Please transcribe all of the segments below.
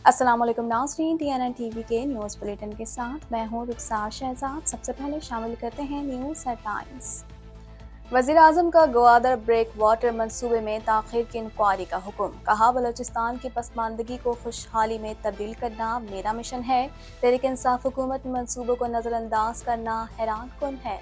अस्सलाम वालेकुम नाज़रीन, TNN टीवी के न्यूज़ बुलेटिन के साथ मैं हूँ रुखसार शहजाद। सबसे पहले शामिल करते हैं न्यूज़ हेडलाइंस। वज़ीर आज़म का गवादर ब्रेक वाटर मंसूबे में ताख़ीर की इंक्वायरी का हुक्म। कहा, बलोचिस्तान की पसमानदगी को खुशहाली में तब्दील करना मेरा मिशन है। तहरीक इंसाफ हुकूमत में मंसूबों को नज़रअंदाज करना हैरान कुन है।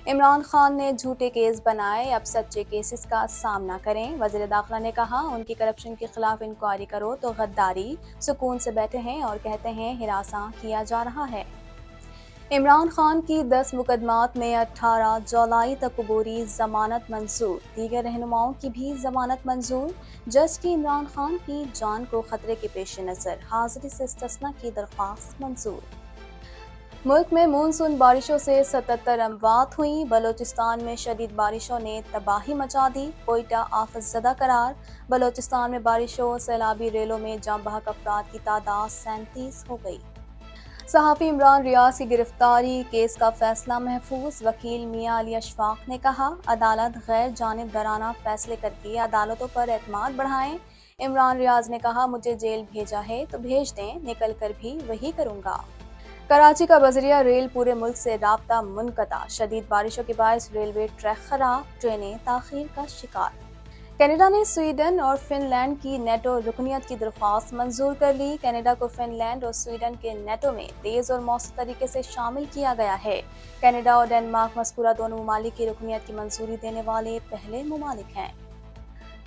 इमरान खान ने झूठे केस बनाए, अब सच्चे केसेस का सामना करें। वज़ीर दाखिला ने कहा, उनकी करप्शन के खिलाफ इंक्वायरी करो तो गद्दारी। सुकून से बैठे हैं और कहते हैं हिरासा किया जा रहा है। इमरान खान की 10 मुकदमात में 18 जुलाई तक अबूरी जमानत मंजूर। दीगर रहनुमाओं की भी जमानत मंजूर। जज की इमरान खान की जान को खतरे के पेश नज़र हाजिरी से इस्तिस्ना की दरख्वास्त मंजूर। मुल्क में मानसून बारिशों से 77 अमवात हुई। बलोचिस्तान में शदीद बारिशों ने तबाही मचा दी। कोयटा आफतज़दा करार। बलोचिस्तान में बारिशों सैलाबी रेलों में जाँ बहक अफराद की तादाद 37 हो गई। सहाफ़ी इमरान रियाज की गिरफ्तारी केस का फैसला महफूज। वकील मियां अली अशफाक ने कहा, अदालत गैर जानिबदाराना फैसले करके अदालतों पर एतमाद बढ़ाएं। इमरान रियाज ने कहा, मुझे जेल भेजा है तो भेज दें, निकल कर भी वही करूँगा। कराची का बजरिया रेल पूरे मुल्क से राब्ता मुनक़ता। शदीद बारिशों के बायस रेलवे ट्रैक खराब, ट्रेनें ताख़ीर का शिकार। कनाडा ने स्वीडन और फिनलैंड की नेटो रुकनियत की दरख्वास्त मंजूर कर ली। कनाडा को फिनलैंड और स्वीडन के नेटो में तेज़ और मौसर तरीके से शामिल किया गया है। कनाडा और डेनमार्क मज़कूरा दोनों ममालिक की रुकनियत की मंजूरी देने वाले पहले ममालिक हैं।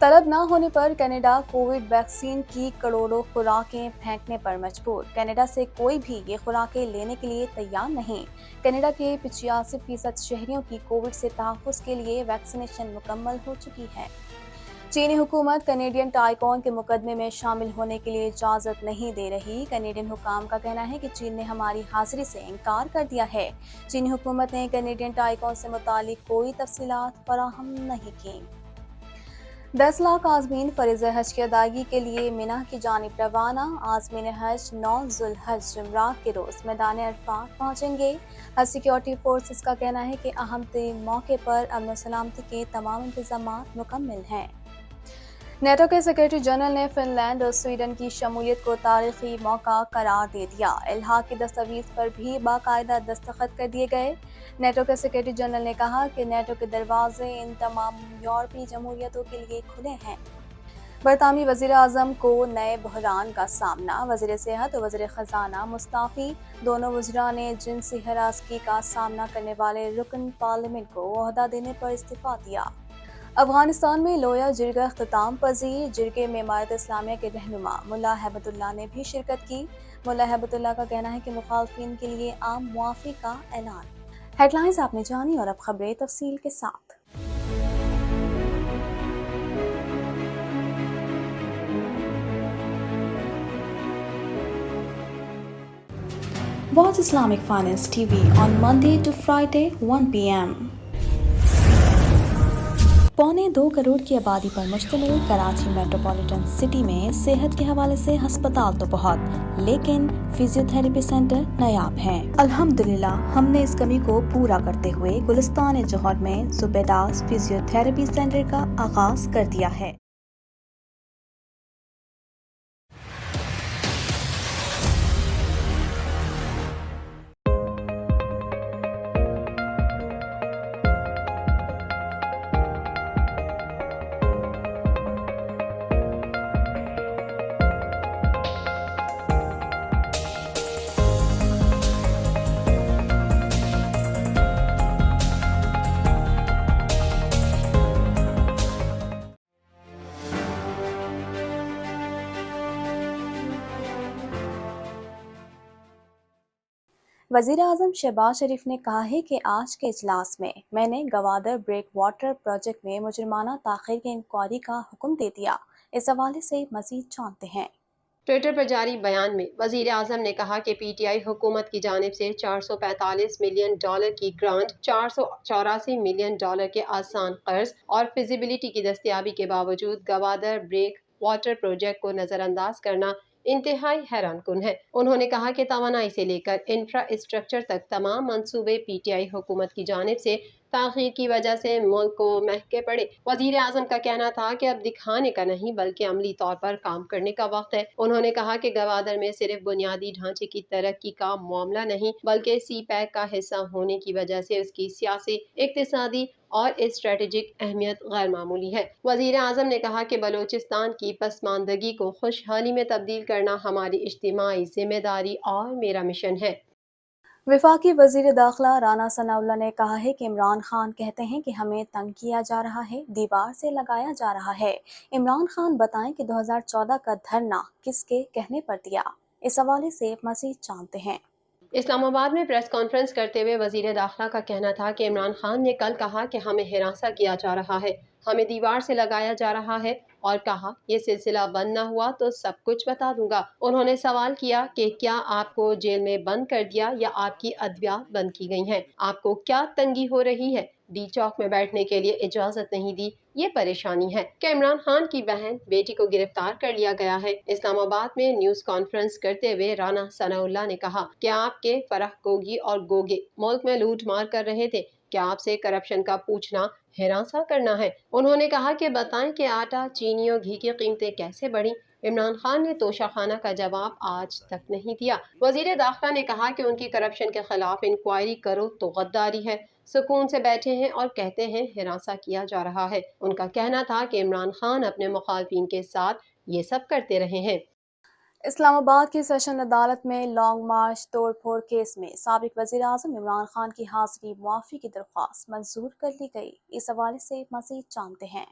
तलब न होने पर कनाडा कोविड वैक्सीन की करोड़ों खुराकें फेंकने पर मजबूर। कनाडा से कोई भी ये खुराकें लेने के लिए तैयार नहीं। कनाडा के 85% शहरियों की कोविड से तहफ़्फ़ुज़ के लिए वैक्सीनेशन मुकम्मल हो चुकी है। चीनी हुकूमत कैनेडियन टाइकॉन के मुकदमे में शामिल होने के लिए इजाज़त नहीं दे रही। कैनेडियन हुकाम का कहना है कि चीन ने हमारी हाजिरी से इनकार कर दिया है। चीनी हुकूमत ने कैनेडियन टाइकॉन से मुतालिक कोई तफसीलात फराहम नहीं की। 10 लाख आज़मीन फ़रीज़ हज की अदायगी के लिए मिना की जानिब रवाना। आज़मीन हज 9 ज़ुल्हज जुमरात के रोज़ मैदान अरफात पहुँचेंगे। हज सिक्योरिटी फोर्सेस का कहना है कि अहम तरीन मौके पर अमन व सलामती के तमाम इंतज़ामात मुकम्मल हैं। नेटो के सेक्रेटरी जनरल ने फिनलैंड और स्वीडन की शमूलियत को तारीखी मौका करार दे दिया। इल्हाक की दस्तावेज पर भी बाकायदा दस्तखत कर दिए गए। नेटो के सेक्रेटरी जनरल ने कहा कि नेटो के दरवाजे इन तमाम यूरोपीय जमहूरियतों के लिए खुले हैं। बरतानवी वज़ीर आज़म को नए बहरान का सामना। वज़ीर सेहत और वज़ीर ख़जाना मुस्ताफ़ी। दोनों वज़रा ने जिनसी हरासगी का सामना करने वाले रुकन पार्लियामेंट को ओहदा देने पर इस्तीफ़ा दिया। अफगानिस्तान में लोया जिरगा अख्तिताम पजीर। जिरगे में इमारत इस्लामिया के रहनुमा मुल्ला हैबतुल्लाह ने भी शिरकत की। मुल्ला हैबतुल्लाह का कहना है कि मुखालफिन के लिए आम मुआफ़ी का ऐलान। हेडलाइंस आपने जानी और अब खबरें तफसील के साथ। Watch Islamic Finance TV on Monday to Friday 1 p.m. 1.25 crore की आबादी पर मुश्तमिल कराची मेट्रोपॉलिटन सिटी में सेहत के हवाले से हस्पताल तो बहुत, लेकिन फिजियोथेरेपी सेंटर नायाब हैं। अल्हम्दुलिल्लाह हमने इस कमी को पूरा करते हुए गुलिस्तान जौहर में ज़ुबैदास फिजियोथेरेपी सेंटर का आगाज कर दिया है। वज़ीर आज़म शहबाज शरीफ ने कहा है कि आज के इजलास में मैंने गवादर ब्रेक वाटर प्रोजेक्ट में मुजरमाना ताख़ीर की इंक्वायरी का हुक्म दे दिया। इस हवाले से मज़ीद जानते हैं। ट्विटर पर जारी बयान में वज़ीर आज़म ने कहा कि PTI हुकूमत की जानिब से $445 मिलियन की ग्रांट, $484 मिलियन के आसान कर्ज और फिजिबिलिटी की दस्तयाबी के बावजूद गवादर ब्रेक वाटर प्रोजेक्ट को नज़रअंदाज करना इंतहाई हैरान कुन है। उन्होंने कहा कि तवानाई से लेकर इंफ्रास्ट्रक्चर तक तमाम मंसूबे PTI हुकूमत की जानिब से تاخیر کی وجہ سے ملک کو مہنگے پڑے۔ وزیر اعظم کا کہنا تھا کہ اب دکھانے کا نہیں بلکہ عملی طور پر کام کرنے کا وقت ہے۔ انہوں نے کہا کہ گوادر میں صرف بنیادی ڈھانچے کی ترقی کا معاملہ نہیں بلکہ سی پیک کا حصہ ہونے کی وجہ سے اس کی سیاسی، اقتصادی اور اسٹریٹجک اہمیت غیر معمولی ہے۔ وزیر اعظم نے کہا کہ بلوچستان کی پسماندگی کو خوشحالی میں تبدیل کرنا ہماری اجتماعی ذمہ داری اور میرا مشن ہے۔ وفاقی وزیر داخلہ رانا ثناء اللہ نے کہا ہے کہ عمران خان کہتے ہیں کہ ہمیں تنگ کیا جا رہا ہے، دیوار سے لگایا جا رہا ہے۔ عمران خان بتائیں کہ 2014 کا دھرنا کس کے کہنے پر دیا؟ اس حوالے سے مزید جانتے ہیں۔ اسلام آباد میں پریس کانفرنس کرتے ہوئے وزیر داخلہ کا کہنا تھا کہ عمران خان نے کل کہا کہ ہمیں ہراساں کیا جا رہا ہے، ہمیں دیوار سے لگایا جا رہا ہے، اور کہا یہ سلسلہ بند نہ ہوا تو سب کچھ بتا دوں گا۔ انہوں نے سوال کیا کہ کیا آپ کو جیل میں بند کر دیا یا آپ کی ادویات بند کی گئی ہیں؟ آپ کو کیا تنگی ہو رہی ہے؟ ڈی چوک میں بیٹھنے کے لیے اجازت نہیں دی، یہ پریشانی ہے کہ عمران خان کی بہن بیٹی کو گرفتار کر لیا گیا ہے۔ اسلام آباد میں نیوز کانفرنس کرتے ہوئے رانا ثناء اللہ نے کہا کہ آپ کے فرح گوگی اور گوگے ملک میں لوٹ مار کر رہے تھے، کیا آپ سے کرپشن کا پوچھنا ہراساں کرنا ہے؟ انہوں نے کہا کہ بتائیں کہ آٹا، چینی اور گھی کی قیمتیں کیسے بڑھیں؟ عمران خان نے توشہ خانہ کا جواب آج تک نہیں دیا۔ وزیر داخلہ نے کہا کہ ان کی کرپشن کے خلاف انکوائری کرو تو غداری ہے، سکون سے بیٹھے ہیں اور کہتے ہیں ہراساں کیا جا رہا ہے۔ ان کا کہنا تھا کہ عمران خان اپنے مخالفین کے ساتھ یہ سب کرتے رہے ہیں۔ اسلام آباد کی سیشن عدالت میں لانگ مارچ توڑ پھوڑ کیس میں سابق وزیر اعظم عمران خان کی حاضری معافی کی درخواست منظور کر لی گئی۔ اس حوالے سے مزید جانتے ہیں۔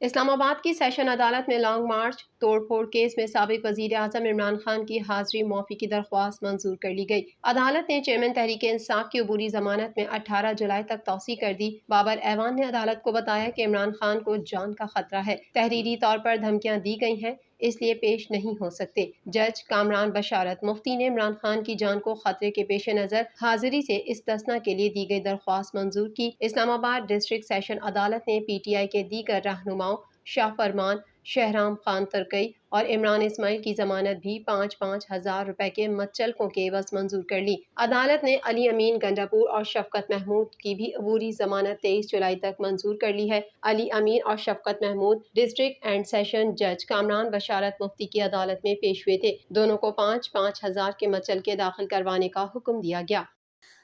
اسلام آباد کی سیشن عدالت میں لانگ مارچ توڑ پھوڑ کیس میں سابق وزیر اعظم عمران خان کی حاضری معافی کی درخواست منظور کر لی گئی۔ عدالت نے چیئرمین تحریک انصاف کی عبوری ضمانت میں 18 جولائی تک توسیع کر دی۔ بابر ایوان نے عدالت کو بتایا کہ عمران خان کو جان کا خطرہ ہے، تحریری طور پر دھمکیاں دی گئی ہیں، اس لیے پیش نہیں ہو سکتے۔ جج کامران بشارت مفتی نے عمران خان کی جان کو خطرے کے پیش نظر حاضری سے استثناء کے لیے دی گئی درخواست منظور کی۔ اسلام آباد ڈسٹرکٹ سیشن عدالت نے پی ٹی آئی کے دیگر رہنماؤں شاہ فرمان، شہرام خان ترکی اور عمران اسماعیل کی ضمانت بھی 5,000 روپے کے متچلقوں کے عوض منظور کر لی۔ عدالت نے علی امین گنڈاپور اور شفقت محمود کی بھی عبوری ضمانت 23 جولائی تک منظور کر لی ہے۔ علی امین اور شفقت محمود ڈسٹرکٹ اینڈ سیشن جج کامران بشارت مفتی کی عدالت میں پیش ہوئے تھے۔ دونوں کو 5,000 کے متچلقے داخل کروانے کا حکم دیا گیا۔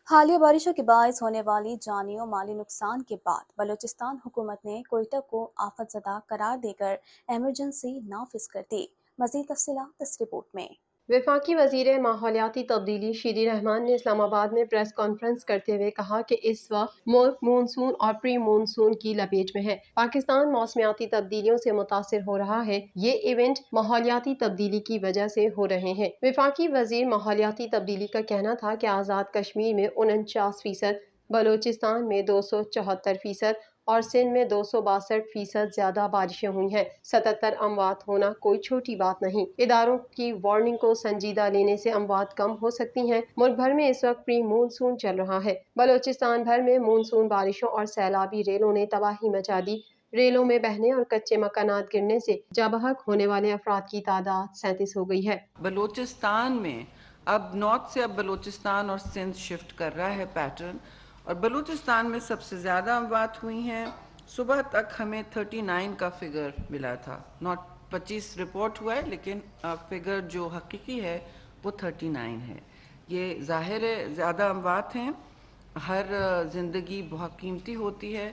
حالیہ بارشوں کے باعث ہونے والی جانی و مالی نقصان کے بعد بلوچستان حکومت نے کوئٹہ کو آفت زدہ قرار دے کر ایمرجنسی نافذ کر دی۔ مزید تفصیلات اس رپورٹ میں۔ وفاقی وزیر ماحولیاتی تبدیلی شیری رحمان نے اسلام آباد میں پریس کانفرنس کرتے ہوئے کہا کہ اس وقت ملک مونسون اور پری مونسون کی لپیٹ میں ہے۔ پاکستان موسمیاتی تبدیلیوں سے متاثر ہو رہا ہے۔ یہ ایونٹ ماحولیاتی تبدیلی کی وجہ سے ہو رہے ہیں۔ وفاقی وزیر ماحولیاتی تبدیلی کا کہنا تھا کہ آزاد کشمیر میں 49%، بلوچستان میں 274% اور سندھ میں 262% زیادہ بارشیں ہوئی ہیں۔ 77 اموات ہونا کوئی چھوٹی بات نہیں۔ اداروں کی وارننگ کو سنجیدہ لینے سے اموات کم ہو سکتی ہیں۔ ملک بھر میں اس وقت پری مونسون چل رہا ہے۔ بلوچستان بھر میں مونسون بارشوں اور سیلابی ریلوں نے تباہی مچا دی۔ ریلوں میں بہنے اور کچے مکانات گرنے سے جاں بحق ہونے والے افراد کی تعداد 37 ہو گئی ہے۔ بلوچستان میں اب نارتھ سے بلوچستان اور سندھ شفٹ کر رہا ہے پیٹرن، اور بلوچستان میں سب سے زیادہ اموات ہوئی ہیں۔ صبح تک ہمیں 39 کا فگر ملا تھا، 25 رپورٹ ہوا ہے لیکن فگر جو حقیقی ہے وہ 39 ہے۔ یہ ظاہر ہے زیادہ اموات ہیں، ہر زندگی بہت قیمتی ہوتی ہے۔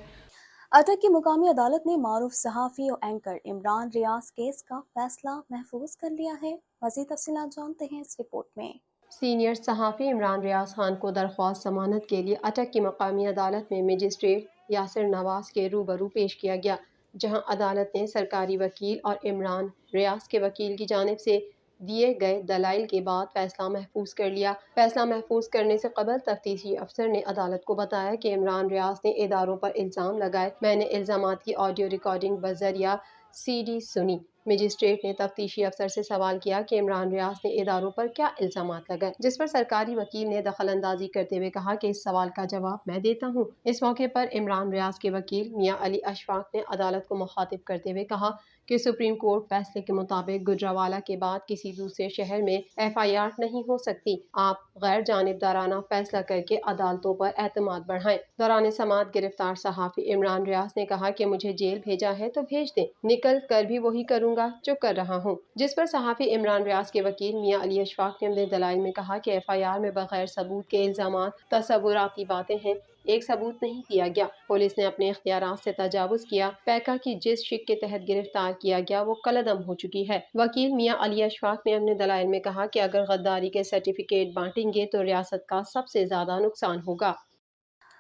اٹک کی مقامی عدالت نے معروف صحافی اور اینکر عمران ریاض کیس کا فیصلہ محفوظ کر لیا ہے۔ مزید تفصیلات جانتے ہیں اس رپورٹ میں۔ سینئر صحافی عمران ریاض خان کو درخواست ضمانت کے لیے اٹک کی مقامی عدالت میں مجسٹریٹ یاسر نواز کے روبرو پیش کیا گیا، جہاں عدالت نے سرکاری وکیل اور عمران ریاض کے وکیل کی جانب سے دیے گئے دلائل کے بعد فیصلہ محفوظ کر لیا۔ فیصلہ محفوظ کرنے سے قبل تفتیشی افسر نے عدالت کو بتایا کہ عمران ریاض نے اداروں پر الزام لگائے، میں نے الزامات کی آڈیو ریکارڈنگ بذریعہ CD سنی، मजिस्ट्रेट ने तफ्तीशी अफसर से सवाल किया कि इमरान रियाज ने इदारों पर क्या इल्जामात लगाए, जिस पर सरकारी वकील ने दखल अंदाजी करते हुए कहा कि इस सवाल का जवाब मैं देता हूँ। इस मौके पर इमरान रियाज के वकील मियां अली अशफाक ने अदालत को मुखातिब करते हुए कहा कि सुप्रीम कोर्ट फैसले के मुताबिक गुजरावाला के बाद किसी दूसरे शहर में FIR नहीं हो सकती। आप गैर जानिबदाराना फैसला करके अदालतों पर एतमाद बढ़ाएं। दौरान समाअत गिरफ्तार सहाफ़ी इमरान रियाज ने कहा कि मुझे जेल भेजा है तो भेज दें, निकल कर भी वही करूंगा जो कर रहा हूँ। जिस पर सहाफ़ी इमरान रियाज के वकील मियां अली अशफाक ने अपने दलाइल में कहा कि FIR में बगैर सबूत के इल्जामात तसव्वुराती बातें हैं, एक सबूत नहीं दिया गया। पुलिस ने अपने इख्तियारात से तजावुज़ किया। पैका की जिस शिक के तहत गिरफ्तार किया गया वो कलअदम हो चुकी है। वकील मियां अली अशफाक ने अपने दलाइल में कहा कि अगर गद्दारी के सर्टिफिकेट बांटेंगे तो रियासत का सबसे ज्यादा नुकसान होगा।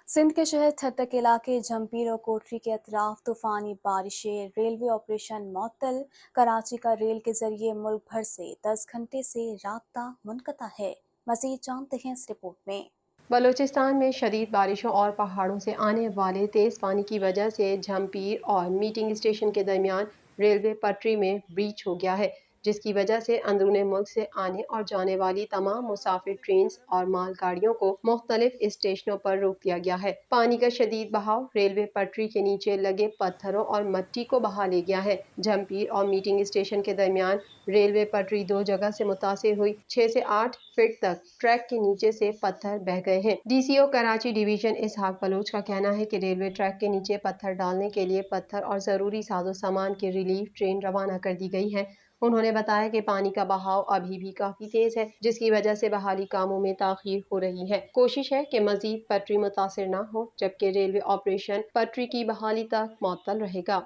सिंध के शहर ठट्टक इलाके जमपीर और कोटरी के अतराफ तूफानी बारिशें, रेलवे ऑपरेशन मुअत्तल। कराची का रेल के जरिए मुल्क भर से 10 घंटे से राब्ता मुनक़ता है। मज़ीद जानते हैं इस रिपोर्ट में। बलूचिस्तान में शदीद बारिशों और पहाड़ों से आने वाले तेज़ पानी की वजह से झमपीर और मीटिंग स्टेशन के दरमियान रेलवे पटरी में ब्रीच हो गया है, जिसकी वजह से अंदरूनी मुल्क से आने और जाने वाली तमाम मुसाफिर ट्रेन और माल गाड़ियों को मुख्तलिफ स्टेशनों पर रोक दिया गया है। पानी का शदीद बहाव रेलवे पटरी के नीचे लगे पत्थरों और मिट्टी को बहा ले गया है। झमपीर और मीटिंग स्टेशन के दरमियान रेलवे पटरी दो जगह से मुतासिर हुई। 6 से 8 फीट तक ट्रैक के नीचे से पत्थर बह गए हैं। DCO कराची डिवीजन इसहाक बलोच का कहना है कि रेलवे ट्रैक के नीचे पत्थर डालने के लिए पत्थर और जरूरी साजो सामान की रिलीफ ट्रेन रवाना कर दी गई है। उन्होंने बताया कि पानी का बहाव अभी भी काफी तेज है, जिसकी वजह से बहाली कामों में ताखीर हो रही है। कोशिश है कि मजीद पटरी मुतासिर न हो, जबकि रेलवे ऑपरेशन पटरी की बहाली तक मुअत्तल रहेगा।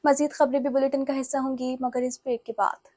मज़ीद खबरें भी बुलेटिन का हिस्सा होंगी, मगर इस ब्रेक के बाद।